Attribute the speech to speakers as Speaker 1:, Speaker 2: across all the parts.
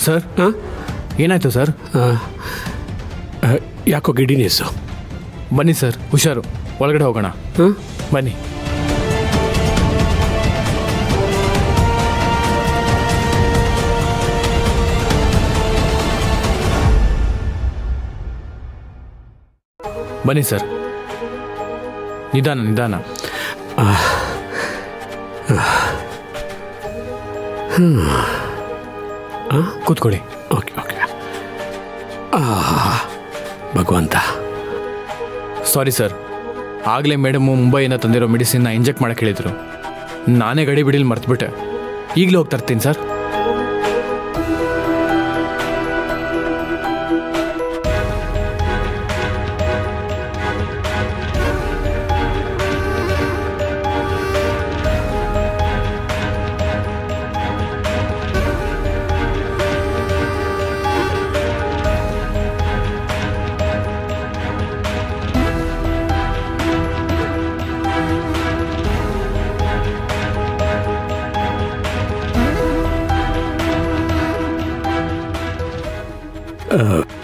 Speaker 1: Sir
Speaker 2: ಹಾಂ
Speaker 1: ಏನಾಯಿತು sir?
Speaker 2: ಯಾಕೋ ಗಿಡಿನೆಸ್ಸು.
Speaker 1: ಬನ್ನಿ ಸರ್, ಹುಷಾರು, ಒಳಗಡೆ ಹೋಗೋಣ.
Speaker 2: ಹಾಂ
Speaker 1: ಬನ್ನಿ. ಬನ್ನಿ ಸರ್, ನಿಧಾನ ನಿಧಾನ. ಕೂತ್ಕೊಳ್ಳಿ.
Speaker 2: Okay okay. ಭಗವಂತ,
Speaker 1: ಸಾರಿ ಸರ್, ಆಗಲೇ ಮೇಡಮು ಮುಂಬೈಯಿಂದ ತಂದಿರೋ ಮೆಡಿಸಿನ್ನ ಇಂಜೆಕ್ಟ್ ಮಾಡಕ್ಕೆ ಹೇಳಿದರು. ನಾನೇ ಗಡಿ ಬಿಡಿಲಿ ಮರ್ತುಬಿಟ್ಟೆ. ಈಗಲೇ ಹೋಗಿ ತರ್ತೀನಿ ಸರ್.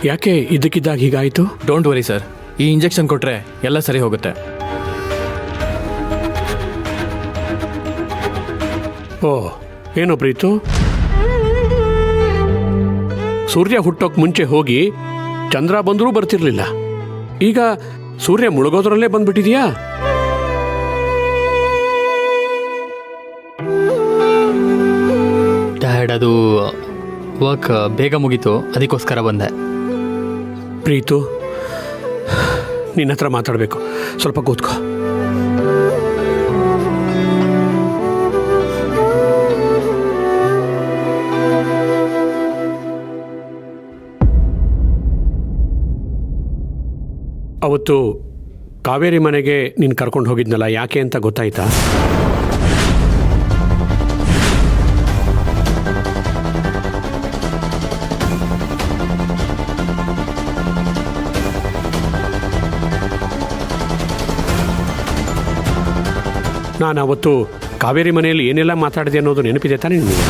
Speaker 2: ಯಾಕೆ ಇದಕ್ಕಿದ್ದಾಗ ಹೀಗಾಯಿತು?
Speaker 1: ಡೋಂಟ್ ವರಿ ಸರ್, ಈ ಇಂಜೆಕ್ಷನ್ ಕೊಟ್ಟರೆ ಎಲ್ಲ ಸರಿ ಹೋಗುತ್ತೆ.
Speaker 2: ಓ, ಏನೋ ಪ್ರೀತು, ಸೂರ್ಯ ಹುಟ್ಟೋಕ್ ಮುಂಚೆ ಹೋಗಿ ಚಂದ್ರ ಬಂದರೂ ಬರ್ತಿರ್ಲಿಲ್ಲ. ಈಗ ಸೂರ್ಯ ಮುಳುಗೋದ್ರಲ್ಲೇ ಬಂದ್ಬಿಟ್ಟಿದೆಯಾ?
Speaker 3: ಡ್ಯಾಡ್, ಅದು ವರ್ಕ್ ಬೇಗ ಮುಗೀತು, ಅದಕ್ಕೋಸ್ಕರ ಬಂದೆ.
Speaker 2: ಪ್ರೀತು, ನಿನ್ನ ಹತ್ರ ಮಾತಾಡಬೇಕು, ಸ್ವಲ್ಪ ಕೂತ್ಕೋ. ಅವತ್ತು ಕಾವೇರಿ ಮನೆಗೆ ನೀನು ಕರ್ಕೊಂಡು ಹೋಗಿದ್ನಲ್ಲ, ಯಾಕೆ ಅಂತ ಗೊತ್ತಾಯ್ತಾ? ನಾನು ಅವತ್ತು ಕಾವೇರಿ ಮನೆಯಲ್ಲಿ ಏನೆಲ್ಲ ಮಾತಾಡಿದೆ ಅನ್ನೋದು ನೆನಪಿದೆ ತಾನೇ ನಿಮಗೆ?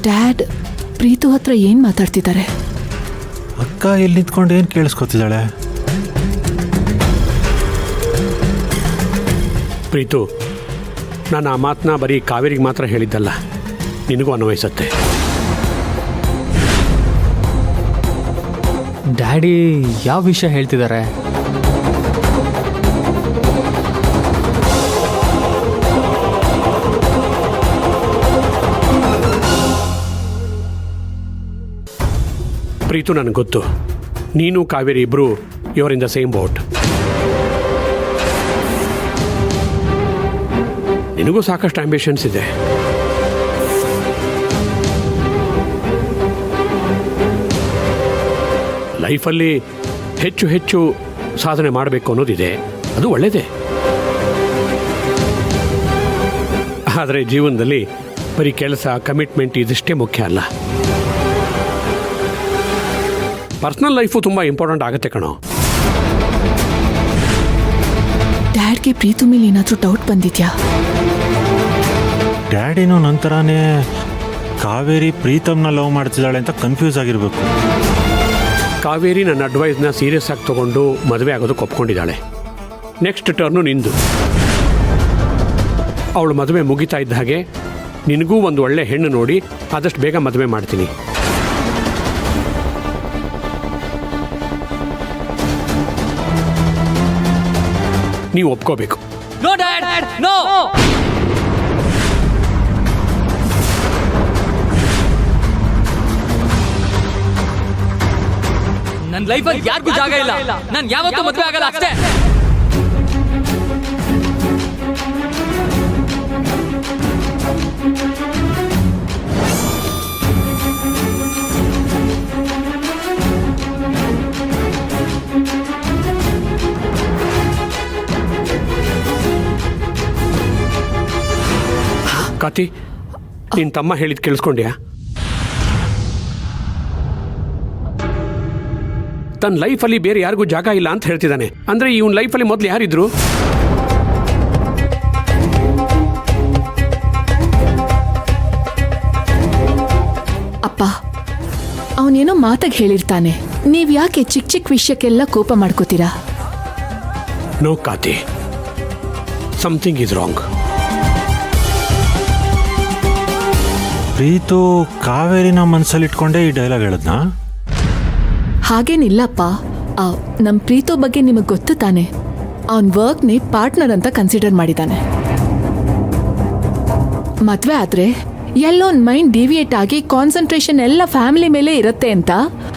Speaker 4: ಡ್ಯಾಡ್, ಪ್ರೀತು ಹತ್ರ ಏನು ಮಾತಾಡ್ತಿದ್ದಾರೆ?
Speaker 5: ಅಕ್ಕ ಇಲ್ಲಿ ನಿಂತ್ಕೊಂಡು ಏನು ಕೇಳಿಸ್ಕೊತಿದ್ದಾಳೆ?
Speaker 2: ಪ್ರೀತು, ನಾನು ಆ ಮಾತನ್ನ ಬರೀ ಕಾವೇರಿಗೆ ಮಾತ್ರ ಹೇಳಿದ್ದಲ್ಲ, ನಿನಗೂ ಅನ್ವಯಿಸತ್ತೆ.
Speaker 3: ಡ್ಯಾಡಿ ಯಾವ ವಿಷಯ ಹೇಳ್ತಿದ್ದಾರೆ?
Speaker 2: ಪ್ರೀತು, ನನಗೆ ಗೊತ್ತು, ನೀನು ಕಾವೇರಿ ಇಬ್ಬರು ಇವರಿಂದ ಸೇಮ್ ಬೋಟ್. ನಿನಗೂ ಸಾಕಷ್ಟು ಆಂಬಿಷನ್ಸ್ ಇದೆ. ಲೈಫಲ್ಲಿ ಹೆಚ್ಚು ಹೆಚ್ಚು ಸಾಧನೆ ಮಾಡಬೇಕು ಅನ್ನೋದಿದೆ, ಅದು ಒಳ್ಳೆಯದೇ. ಆದರೆ ಜೀವನದಲ್ಲಿ ಬರೀ ಕೆಲಸ, ಕಮಿಟ್ಮೆಂಟ್ ಇದಿಷ್ಟೇ ಮುಖ್ಯ ಅಲ್ಲ. ಪರ್ಸ್ನಲ್ ಲೈಫು ತುಂಬ ಇಂಪಾರ್ಟೆಂಟ್ ಆಗುತ್ತೆ ಕಣೋ.
Speaker 4: ಡ್ಯಾಡ್ಗೆ ಪ್ರೀತು ಮೇಲೆ ಏನಾದರೂ ಡೌಟ್ ಬಂದಿದ್ಯಾ?
Speaker 5: ಡ್ಯಾಡಿನೂ ನಂತರನೇ ಕಾವೇರಿ ಪ್ರೀತಮ್ನ ಲವ್ ಮಾಡ್ತಿದ್ದಾಳೆ ಅಂತ ಕನ್ಫ್ಯೂಸ್ ಆಗಿರಬೇಕು.
Speaker 2: ಕಾವೇರಿ ನನ್ನ ಅಡ್ವೈಸ್ನ ಸೀರಿಯಸ್ ಆಗಿ ತೊಗೊಂಡು ಮದುವೆ ಆಗೋದಕ್ಕೆ ಒಪ್ಕೊಂಡಿದ್ದಾಳೆ. ನೆಕ್ಸ್ಟ್ ಟರ್ನು ನಿಂದು. ಅವಳು ಮದುವೆ ಮುಗಿತಾ ಇದ್ದ ಹಾಗೆ ನಿನಗೂ ಒಂದು ಒಳ್ಳೆ ಹೆಣ್ಣು ನೋಡಿ ಆದಷ್ಟು ಬೇಗ ಮದುವೆ ಮಾಡ್ತೀನಿ. ನೀವು ಒಪ್ಕೋಬೇಕು.
Speaker 3: No dad, no. ನನ್ನ ಲೈಫಲ್ಲಿ ಯಾರಿಗೂ ಜಾಗ ಇಲ್ಲ. ನಾನು ಯಾವತ್ತೂ ಮದುವೆ ಆಗಲ್ಲ ಅಷ್ಟೇ.
Speaker 2: ಕಾತಿ, ನಿನ್ ತಮ್ಮ ಹೇಳಿದ್ ಕೇಳಿಸ್ಕೊಂಡ್ಯಾ? ತನ್ನ ಲೈಫಲ್ಲಿ ಬೇರೆ ಯಾರಿಗೂ ಜಾಗ ಇಲ್ಲ ಅಂತ ಹೇಳ್ತಿದ್ದಾನೆ. ಅಂದ್ರೆ ಇವನ್ ಲೈಫಲ್ಲಿ ಮೊದಲು ಯಾರಿದ್ರು?
Speaker 4: ಅಪ್ಪ, ಅವನೇನೋ ಮಾತಾಗಿ ಹೇಳಿರ್ತಾನೆ. ನೀವ್ ಯಾಕೆ ಚಿಕ್ಕ ಚಿಕ್ಕ ವಿಷಯಕ್ಕೆಲ್ಲ ಕೋಪ ಮಾಡ್ಕೋತೀರಾ?
Speaker 2: No Kathi, something is wrong.
Speaker 5: Preethu ಕಾವೇರಿನ ಮನಸ್ಸಲ್ಲಿ ಇಟ್ಕೊಂಡೇ ಈ ಡೈಲಾಗ್ ಹೇಳದ್ನಾ?
Speaker 4: ಹಾಗೇನಿಲ್ಲಪ್ಪ. ನಮ್ ಪ್ರೀತೋ ಬಗ್ಗೆ ನಿಮಗ್ ಗೊತ್ತು ತಾನೆ. ಅವನ್ ವರ್ಕ್ನೇ ಪಾರ್ಟ್ನರ್ ಅಂತ ಕನ್ಸಿಡರ್ ಮಾಡಿದಾನೆ. ಮದ್ವೆ ಆದ್ರೆ ಎಲ್ಲೊಂದ್ ಮೈಂಡ್ ಡಿವಿಯೇಟ್ ಆಗಿ ಕಾನ್ಸಂಟ್ರೇಷನ್ ಎಲ್ಲ ಫ್ಯಾಮಿಲಿ ಮೇಲೆ ಇರುತ್ತೆ ಅಂತ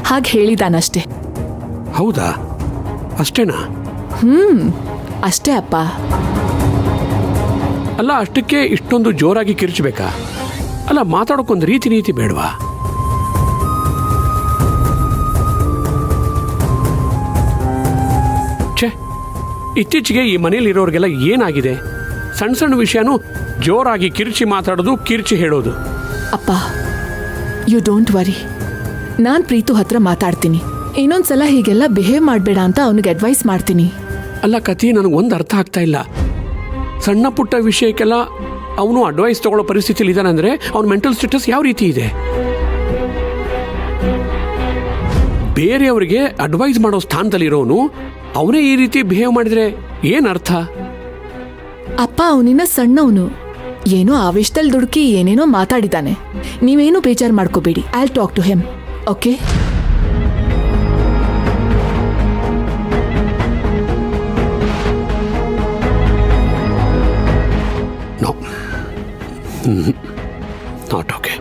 Speaker 4: ಹಾಗೆ ಹೇಳಿದಾನಷ್ಟೇ.
Speaker 2: ಹೌದಾ? ಅಷ್ಟೇನಾ?
Speaker 4: ಅಷ್ಟೇ ಅಪ್ಪ.
Speaker 2: ಅಲ್ಲ, ಅಷ್ಟಕ್ಕೆ ಇಷ್ಟೊಂದು ಜೋರಾಗಿ ಕಿರ್ಚಬೇಕಾ? ಅಲ್ಲ, ಮಾತಾಡೋಕ್ಕೊಂದು ರೀತಿ ಬೇಡವಾ? ಛೇ, ಇತ್ತೀಚೆಗೆ ಈ ಮನೇಲಿರೋರಿಗೆಲ್ಲ ಏನಾಗಿದೆ? ಸಣ್ಣ ಸಣ್ಣ ವಿಷಯನೂ ಜೋರಾಗಿ ಕಿರ್ಚಿ ಮಾತಾಡೋದು, ಕಿರ್ಚಿ ಹೇಳೋದು.
Speaker 4: ಅಪ್ಪ, ಯು ಡೋಂಟ್ ವರಿ. ನಾನ್ ಪ್ರೀತು ಹತ್ರ ಮಾತಾಡ್ತೀನಿ. ಇನ್ನೊಂದ್ಸಲ ಹೀಗೆಲ್ಲ ಬಿಹೇವ್ ಮಾಡಬೇಡ ಅಂತ ಅವನಿಗೆ ಅಡ್ವೈಸ್ ಮಾಡ್ತೀನಿ.
Speaker 2: ಅಲ್ಲ ಕತಿ, ನನಗೊಂದು ಅರ್ಥ ಆಗ್ತಾ ಇಲ್ಲ. ಸಣ್ಣ ಪುಟ್ಟ ವಿಷಯಕ್ಕೆಲ್ಲ ಅವನು ಅಡ್ವೈಸ್ ತಗೊಳ್ಳೋ ಪರಿಸ್ಥಿತಿಲಿ ಇದ್ದಾನಂದ್ರೆ ಅವನ ಮೆಂಟಲ್ ಸ್ಟೇಟಸ್ ಯಾವ ರೀತಿ ಇದೆ? ಬೇರೆಯವರಿಗೆ ಅಡ್ವೈಸ್ ಮಾಡೋ ಸ್ಥಾನದಲ್ಲಿರೋನು ಅವನೇ ಈ ರೀತಿ ಬಿಹೇವ್ ಮಾಡಿದ್ರೆ ಏನ್ ಅರ್ಥ?
Speaker 4: ಅಪ್ಪ, ಅವನಿನ್ನ ಸಣ್ಣವನು. ಏನೋ ಆವೇಶದಲ್ಲಿ ದುಡುಕಿ ಏನೇನೋ ಮಾತಾಡಿದ್ದಾನೆ. ನೀವೇನು ಬೇಜಾರು ಮಾಡ್ಕೋಬೇಡಿ. I will talk to him. Okay?
Speaker 2: No, not okay.